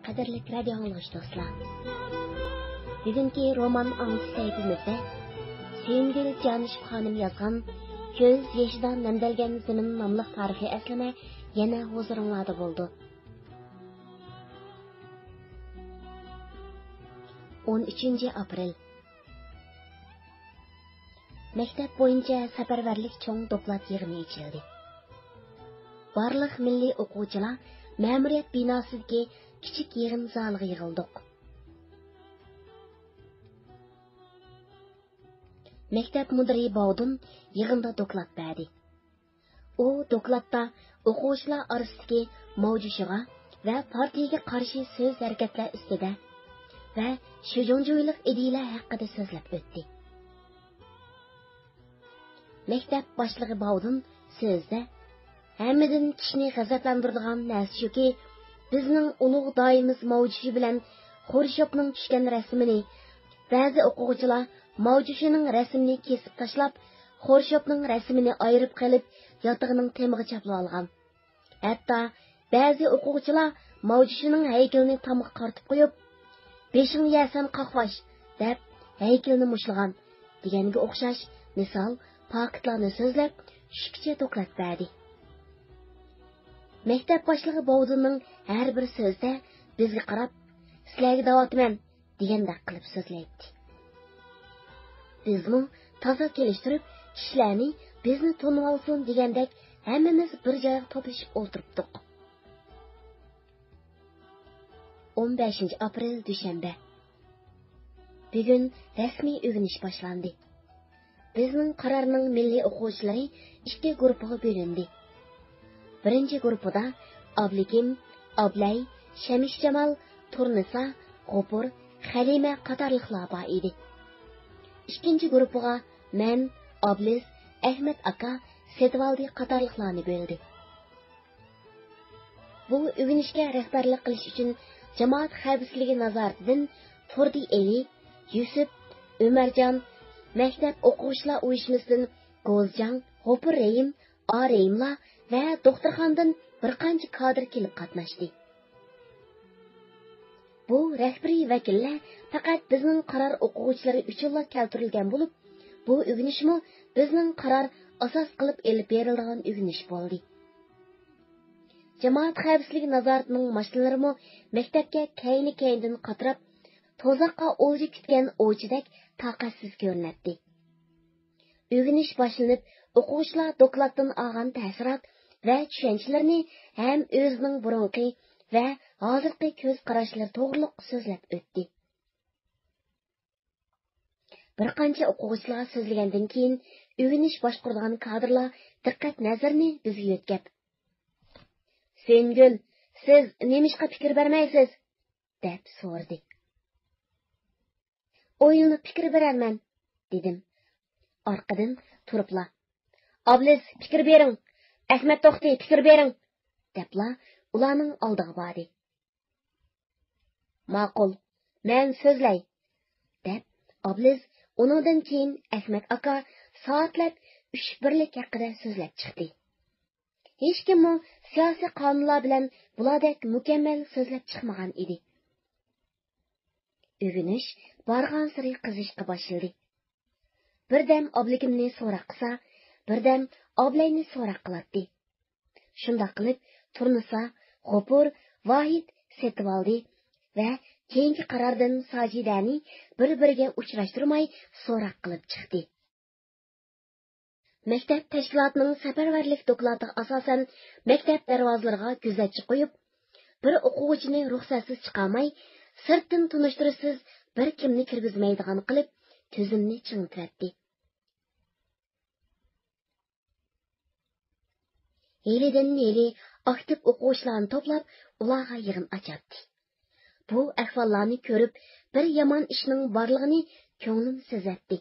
Qadrlik radio anglagıç dostlar. Bugünkü roman anglagıç sayfimizda Sevgili Canışıp Hanım yazgan Göz yaşıdan nemdelgen zemin namlıq tarihi esleme yana huzuringlarda bo'ldi. 13 aprel Maktab bo'yicha safarbarlik cho'ng doklad yig'ini ochildi. Barliq milliy o'quvchilar ma'muriyat binosidagi kichik yig'in zaliga yig'ildik. Maktab mudiri Bog'dun yig'inda doklad berdi. U dokladda o'quvchilar orasidagi mavjushiga va partiyaga qarshi so'z harakatlar ustida va shujunjoylik ideyalar haqida so'zlab o'tdi. Maktab boshlig'i Bog'dun so'zda hammadan kishini g'azablantiradigan narsa shuki, bizning ulug' doimiz mavjushi bilan Xurshobning tushgan rasmini ba'zi o'quvchilar mavjushining rasmini kesib tashlab, Xurshobning rasmini ayirib qilib, yotog'ining temiga chaplab olgan. Hatto ba'zi o'quvchilar mavjushining haykalini tomga qartib qo'yib, "Beshingni yasan qaqvash" deb haykalni mushlagan deganga o'xshash misol faktlarni so'zlab, shukicha doklad berdi. Maktab boshlig'i Bog'dunning har bir so'zda bizga qarab, "Sizlarga da'vatman" degandek qilib so'zlaydi. Bizmi toza kelishtirib, kishilarni bizni tanib olsin degandek hammamiz bir joyga to'plashib o'tiribdik. 15 aprel dushanba. Bugun rasmiy o'g'inish boshlandi. Bizning qarorning milliy o'quvchilari ikki guruhga bo'lindi. Birinchi guruhida Ablikim, Ablay, Shamish Jamol, Turnisa, G'opur, Halima qatorliqlar bor edi. İkinci guruhga men, Ablis, Ahmet aka, Setvaldi qatorliqlarni bo'ldi. Bu o'g'inishga rahbarlik qilish uchun jamoat xavfsizligi nazoratidan Turdi Eli, Yusuf, Umarjon, maktab o'quvchilar uyushmasidan G'ozjang, G'opur Rayim, Arayimla va doktorxonadan bir qancha kadr kelib qatnashdi. Bu rahbariy vakillar faqat bizning qaror o'quvchilari uchun keltirilgan bo'lib, bu o'g'inishmi bizning qaror asos qilib elib berilgan o'g'inish bo'ldi. Jamoat xavfsizligi nazoratining mashinalari maktabga kayni-kayindan qatirib, to'zoqqa o'lja kutgan ovchidek taqatsiz ko'rinadi. O'g'inish boshlanib, o'quvchilar dokladdan olgan ta'sirot va tushunchalarni ham o'zining burunqi va hozirgi ko'z qarashlari to'g'riliq so'zlab o'tdi. Bir qancha o'quvchilar so'zlagandan keyin o'g'inish boshqaradigan kadrlar diqqat nazarini bizga yo'tkab, "Sengul, siz nemishqa fikr bermaysiz?" deb so'radi. "O'yinni fikr berarman" dedim. Orqadan turibla, "Ablis, fikr bering. Ahmet To'xti, fikr bering" debla ularning oldiga bordi. "Ma'qul, men so'zlay" deb Ablis uningdan keyin Ahmet aka soatlab 3 birlik haqida so'zlab chiqdi. Hech kim siyosiy qonunlar bilan bulardek mukammal so'zlab chiqmagan edi. O'g'inish borgan sari qizishga boshladi. Birdam Oblikimni so'roq qilsa, birdam Oblayni so'roq qiladi. Shunda qilib Turnisa, G'opur, Vohid Setvaldi va keyingi qarordan Sajidani bir-biriga uchrashtirmay so'roq qilib chiqdi. Maktab tashkilotining safarbarlik dokladiga asosan maktab darvozalariga kuzatchi qo'yib, bir o'quvchini ruxsatsiz chiqarmay, sirtdan tunishtirisiz bir kimni kirgizmaydigan qilib, ko'zimni chingtirdi. Yelidan-yeli aktiv o'quvchilarni to'plab, ularga yig'in ochadi. Bu ahvollarni ko'rib, bir yomon ishning borlig'ini ko'nglim sezadi.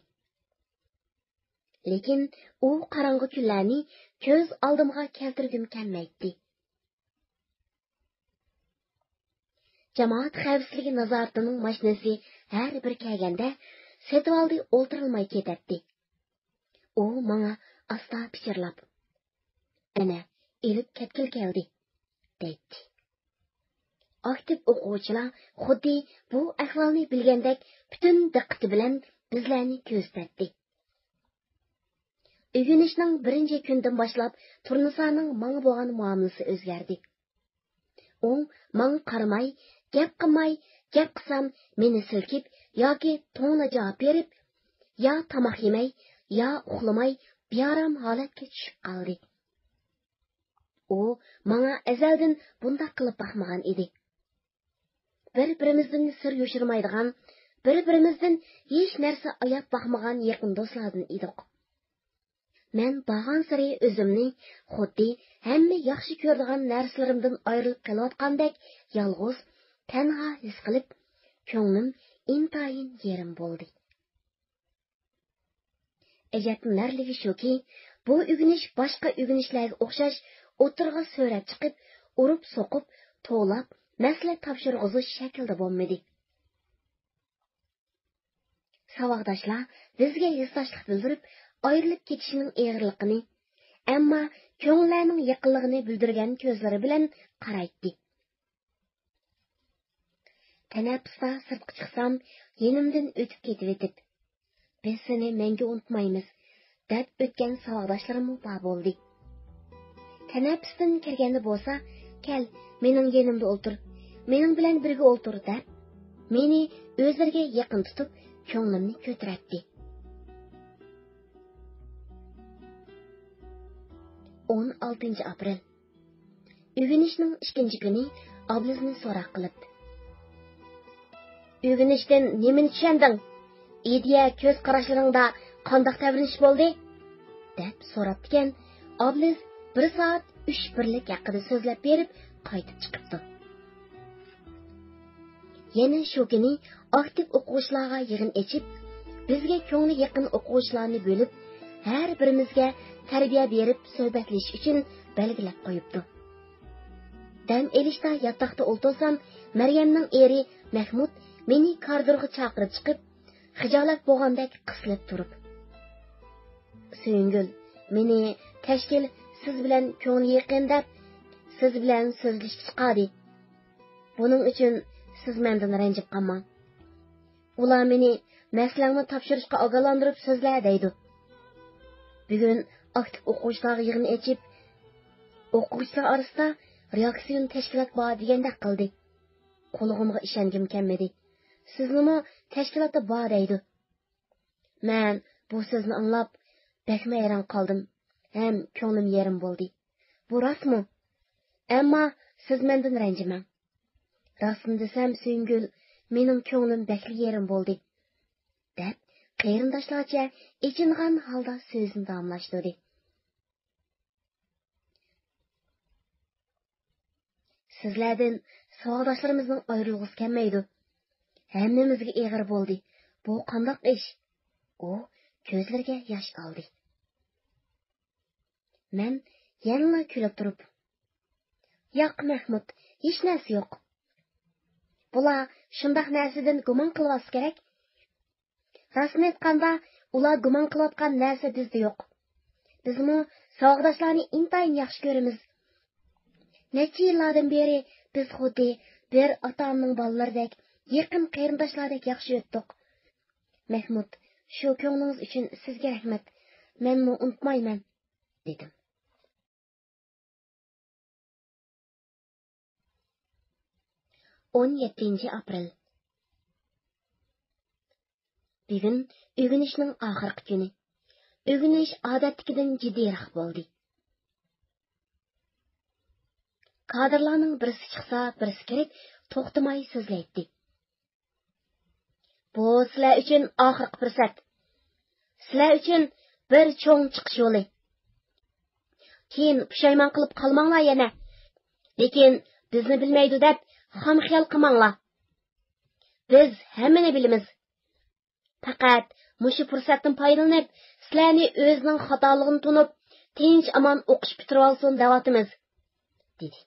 Lekin u qorong'u kunlarni ko'z oldimga keltirgim kelmaydi. Jamoat xavfsizligi nazoratining mashinasi har bir kelganda Setvaldi o'ltirilmay ketadi. U menga asta pichirlab, "Ana, elib ketgil keldi" deydi. aktiv o'quvchilar xuddi bu ahvolni bilgandek butun diqqati bilan bizlarni ko'zatdi. O'rganishning birinchi kundan boshlab Turnisaning menga bo'lgan muomalasi o'zgardi. U menga qaramay, gap qilmay, gap qilsam meni silkib yoki to'ngla javob berib, yo tomoq yemay, yo uxlamay bearam holatga tushib qoldi. U menga azaldan bunday qilib baxmagan edi. Bir-birimizdan sir yo'shirmaydigan, bir-birimizdan hech narsa ayab baxmagan yaqin do'stlardan edik. Men bag'an siri o'zimni xuddi hamma yaxshi ko'radigan narsalarimdan ayrilib qolayotgandek yolg'iz, tanha his qilib, ko'nglim intayin yerim bo'ldi. Ajablanarligi shuki, bu o'g'inish boshqa o'g'inishlarga o'xshash o'tirg'a so'rab chiqib, urib so'qib, to'lab, masala topshirg'izish shaklda bo'lmadi. Savoqdoshlar bizga yuzdoshlik bildirib, ayrilib ketishining eg'irligini, ammo ko'ngillarning yaqinligini bildirgan ko'zlari bilan qaraydi. Tanaffusda sirtqa chiqsam, yenimdan o'tib ketib etib, biz seni menga unutmaymiz, deb o'tgan savoqdoshlarim bor bo'ldi. Tanaffusdan kirganda bo'lsa, kel, mening yenimda o'ltir, mening bilan birga o'ltir deb, meni o'zlariga yaqin tutib, ko'nglimni ko'tardi. 16 aprel. O'g'inishning 2 kuni Ablizni so'roq qilibdi. O'g'inishdan nimani tushunding? Ideya ko'z qarashlaringda qanday tavrinish bo'ldi? deb so'rabdigan Abliz 1 soat 3 birlik haqida so'zlab berib, qaytib chiqibdi. Yana shu kuni aktiv o'quvchilarga yig'in ochib, bizga ko'ngli yaqin o'quvchilarni bo'lib, har birimizga tarbiya berib suhbatlashish uchun belgilab qo'yibdi. Dam elishda yotoqda o'ltirsam, Maryamning eri Mahmud meni koridorga chaqirib chiqib, xijolat bo'lgandek qisilib turib, "Suyingul, meni tashkil siz bilan ko'ngli yaqin deb, siz bilan so'zlashib chiqadi. Buning uchun siz mendan ranjib qolmang. Ular meni maslangni topshirishga ogohlantirib so'zlar deydi. Bugun aktiv o'quvchilarga yig'in ochib, o'quvchilar orasida reaksion tashkilot bor degandek qildi. Qo'lig'imga ishongim kelmadi. Siznimi tashkilotda bor deydi. Men bu so'zni anglab, bakma hayron qoldim. Ham ko'nglim yerim bo'ldi. Bu rostmi? Ammo siz mendan ranjimang. Rostini desam, Suyingul, mening ko'nglim bakli yerim bo'ldi, deb qarindoshlarcha ichingan holda so'zni davomlashtirdi. Sizlardan savoqdoshlarimizning ayrilg'isi kelmaydi. Hammamizga eg'ir bo'ldi. Bu qandoq ish? U ko'zlariga yosh oldi. Men yana kulib turib, "Yo'q, Mahmud, hech narsa yo'q. Bular shundoq narsadan gumon qilsa kerak. Rostini aytganda, ular gumon qilayotgan narsa bizda yo'q. Bizmi savoqdoshlarni intayin yaxshi ko'ramiz. Necha yillardan beri biz xuddi bir ota-onaning bolalaridek, yaqin qarindoshlardek yaxshi o'tdik. Mahmud, shu ko'nglingiz uchun sizga rahmat. Menni unutmayman", dedim. On 7 aprel. Bugun o'g'inishning oxirgi kuni. O'g'inish odatdagidan jiddiyroq bo'ldi. Kadrlarning birisi chiqsa, birisi kirib, to'xtamay so'zlaydi. "Bu sizlar uchun oxirgi fursat. Sizlar uchun bir cho'ng chiqish yo'li. Keyin pushaymon qilib qolmanglar yana. Lekin bizni bilmaydi deb xam xiyol qilmanglar. Biz hammani bilamiz. Faqat mushu fursatdan foydalanib, sizlarni o'zining xatoligini tunib, tinch amon o'qish bitirib olsin deyotimiz", dedi.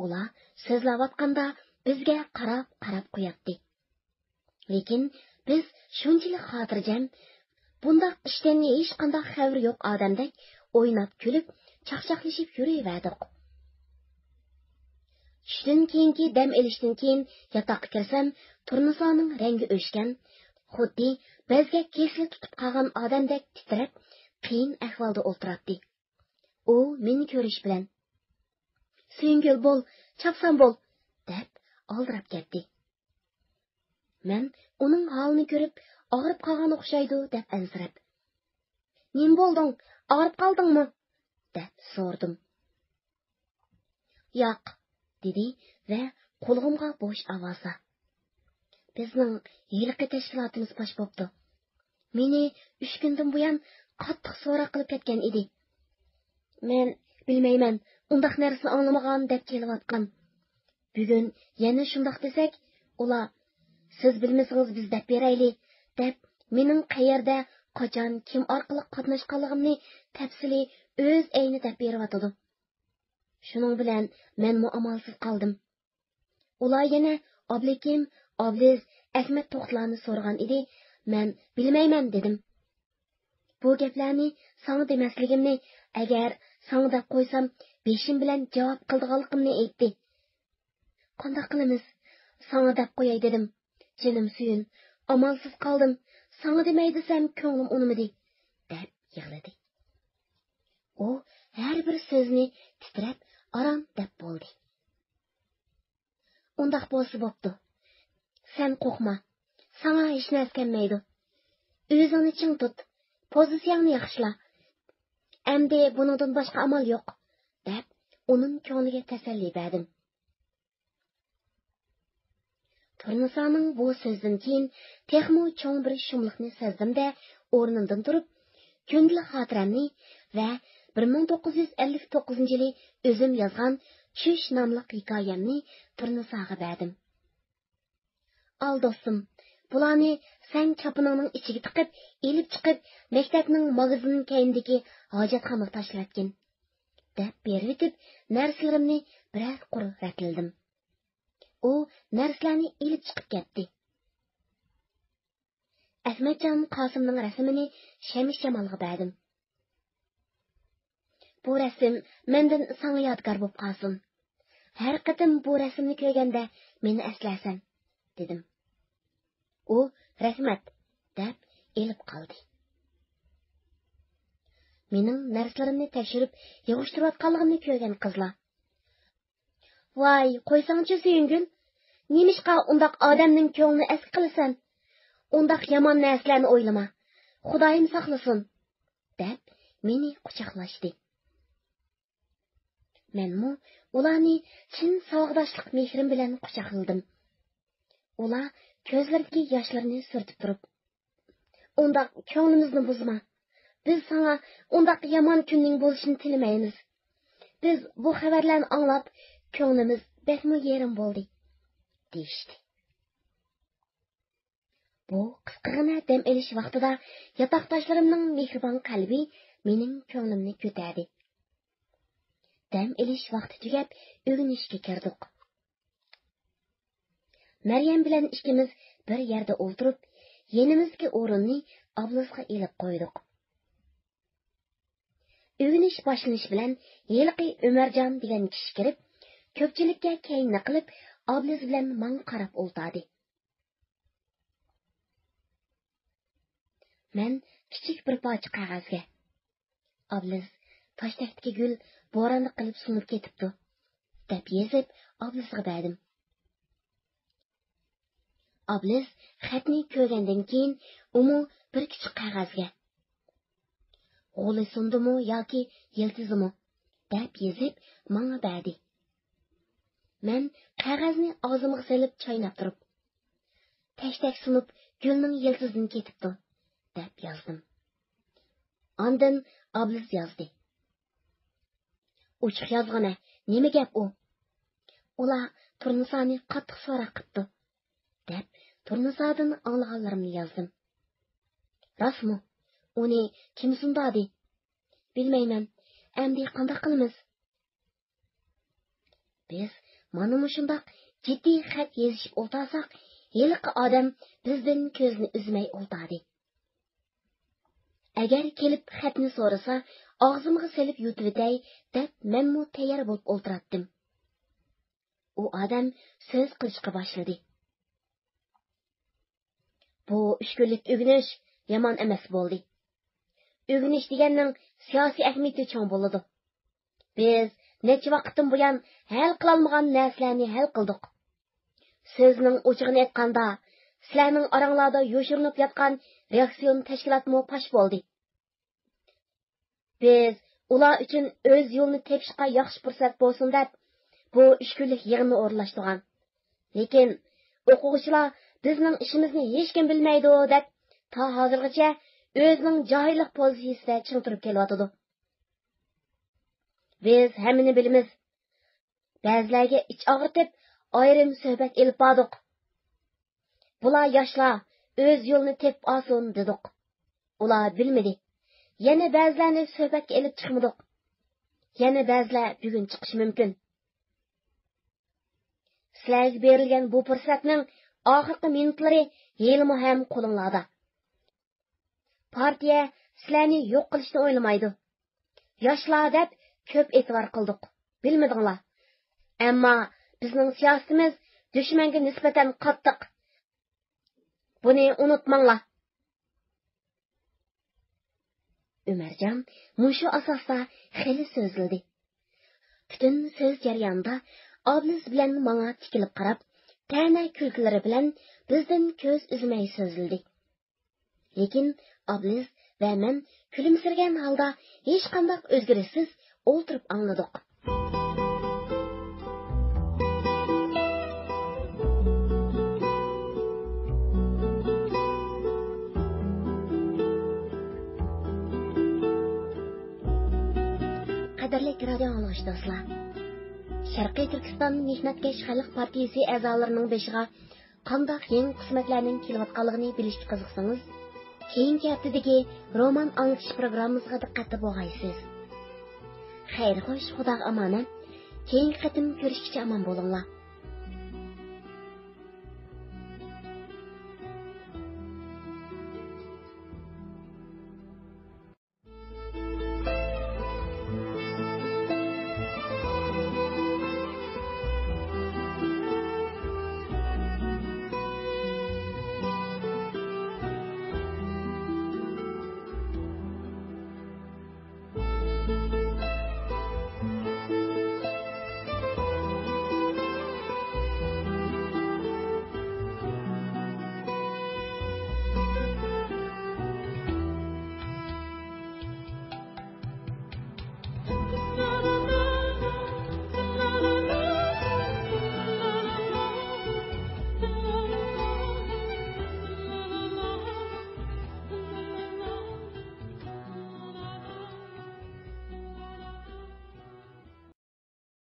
Ular so'zlayotganda bizga qarab qo'yatdi. Lekin biz shunchalik xotirjam, bundoq ishdan hech qanday xavri yo'q odamdek o'ynab kulib, chaqchaqlashib yuraverdik. Tushdan keyinki dam elishdan keyin yotoqqa kirsam, Turnisaning rangi o'chgan, xuddi bezgak kesil tutib qolgan odamdek titrab, qiyin ahvolda o'tiribdi. U meni ko'rish bilan "Suyingil bo'l, chapsan bo'l" deb oldirab ketdi. Men uning holini ko'rib, og'rib qolgan o'xshaydi deb ansirab, "Nim bo'lding? Og'rib qoldingmi?" deb so'rdim. "Yo'q", dedi va qo'limga bo'sh ovozda, "Bizning yilqi tashkilotimiz bosh bo'pti. Meni 3 kundan buyon qattiq so'roq qilib ketgan edi. Men bilmayman, undaq narsani anglamagan deb kelayotgan. Bugun yana shundoq desak, ular siz bilmasangiz biz deb berayli deb mening qayerda, qachon, kim orqali qatnashganligimni tafsili o'z ayni deb beryotdi. Shuning bilan men muamalsiz qoldim. Ular yana Oblikim, Obliz, Ahmad to'xtlarni so'ragan edi. Men bilmayman dedim. Bu gaplarni sana demasligimni, agar sana deb qo'ysam, beshim bilan javob qildiganligimni aytdi. Qanday qilamiz? Sana deb qo'yay dedim. Jinim suyun, amalsiz qoldim. Sana demay desam, ko'nglim unimidi, deb yig'ladi. U har bir so'zni titrab, aram deb bo'ldi. Undaq bo'lsa bo'pti. Sen qo'rqma. Sana hech narsa kelmaydi. O'zingni ching tut. Pozitsiyangni yaxshila. Endi buningdan boshqa amal yo'q, deb uning ko'ngliga tasalli berdim. Turnisaning bu so'zdan keyin texmo cho'ng bir shumliqni sezdim-da, o'rnimdan turib, kundalik xotiramni va 1959-yili o'zim yozgan Tush nomli hikoyamni Turnisaga berdim. "Al do'stim, bularni sen chapiningning ichiga tiqib, elib chiqib, maktabning magazinining keyindagi hojatxonaga tashlatgin", deb berib etib, narsalarimni biroz qurib ratildim. U narsalarni elib chiqib ketdi. Ahmadjon Qosimning rasmini Shamish Jamolga berdim. "Bu rasm mendan sana yodgor bo'lib qolsin. Har qatim bu rasmni ko'rganda meni eslasan", dedim. U "Rahmat" deb elib qoldi. Mening narsalarimni tekshirib, yig'ishtirayotganligimni ko'rgan qizlar: "Voy, qo'ysangchi Suyingil, nemishqa undaq odamning ko'nglini eski qilasan? Undaq yomon narsalarni o'ylama. Xudoyim saqlasin", deb meni quchoqlashdi. Menmu ularni chin sog'doshlik mehrim bilan quchoqladim. Ular ko'zlaridagi yoshlarni surtib turib, "Undaq ko'nglimizni buzma. Biz sana undaq yomon kunning bo'lishini tilamaymiz. Biz bu xabarlarni anglab, ko'nglimiz bekmi yerim bo'ldi", deyishdi. Bu qisqagina dam elish vaqtida yotoqdoshlarimning mehribon qalbi mening ko'nglimni ko'tardi. Dam elish vaqti tugab, o'ginishga kirdik. Maryam bilan ikkimiz bir yerda o'tirib, yenimizga o'rinni Oblizga elib qo'ydik. O'ginish boshlanish bilan yilqi Umarjon degan kishi kirib, ko'pchilikka kayinni qilib, Obliz bilan menga qarab o'ltirdi. Men kichik bir parcha qog'ozga "Obliz, toshdagi gul bo'ronni qilib sunib ketibdi", deb yozib Oblizga berdim. Obliz xatni ko'rgandan keyin umu bir kichik qog'ozga "G'uli sundimi yoki yiltizimi?" deb yozib menga berdi. Men qog'ozni og'zimga solib chaynab turib, "Tashdak sunib gulning yiltizidan ketibdi", deb yozdim. Ondan Obliz yozdi: "Uchiq yozg'ana, nima gap u? Ular Turnisani qattiq so'roq qilibdi", deb Turnisadan anglaganlarimni yozdim. "Rostmi? Uni kim sundadi?" "Bilmayman. Endi qanday qilamiz?" Biz mana shundoq jiddiy xat yozishib o'tirsak, yilqi odam bizdan ko'zni uzmay o'tirdi. Agar kelib xatni so'rasa, og'zimga selib yutib o'tay deb menmu tayyor bo'lib o'tirdim. u odam so'z qilishga boshladi. Bu 3 kunlik o'g'inish yomon emas bo'ldi. O'g'inish deganning siyosiy ahamiyati cho'ng bo'ladi. Biz necha vaqtdan buyon hal qilolmagan narsalarni hal qildik. So'zning o'chig'ini aytganda, sizlarning oranglarda yoshirinib yotgan reaksion tashkilotmi pash bo'ldi. Biz ular uchun o'z yo'lini tepishga yaxshi fursat bo'lsin deb bu 3 kunlik yig'inni o'rnashtirgan. Lekin o'quvchilar bizning ishimizni hech kim bilmaydi deb ta hozirgacha o'zining johillik pozitsiyasida ching turib kelyotdi. Biz hammani bilamiz. Ba'zilarga ich og'ritib, ayrim suhbat elib bordik. Bular yoshlar o'z yo'lini tepib olsin dedik. Ular bilmadi. Yana ba'zilarni suhbatga elib chiqmadik. Yana ba'zilar bugun chiqishi mumkin. Sizlarga berilgan bu fursatning oxirgi minutlari yelmi ham qo'linglarda. Partiya sizlarni yo'q qilishni o'ylamaydi. Yoshlar deb ko'p e'tibor qildik. Bilmadinglar. Ammo bizning siyosatimiz dushmanga nisbatan qattiq. Buni unutmanglar. Umarjon mushu asosda xeli so'zildi. Butun so'z jarayonida Obliz bilan menga tikilib qarab, ta'na kulgilari bilan bizdan ko'z uzmay so'zildi. Lekin Obliz va men kulimsirgan holda hech qanday o'zgarishsiz o'ltirib angladik. Qadrli radio anglovchilar, Sharqiy Turkiston Mehnatkash Xalq partiyasi a'zolarining beshiga qanday yangi qismatlarning kelayotganligini bilishga qiziqsangiz, keyingi haftadagi roman anglatish programmamizga diqqat bo'lg'aysiz. Xayr xo'sh, Xudoga omonat. Keyingi qatim ko'rishguncha omon bo'linglar.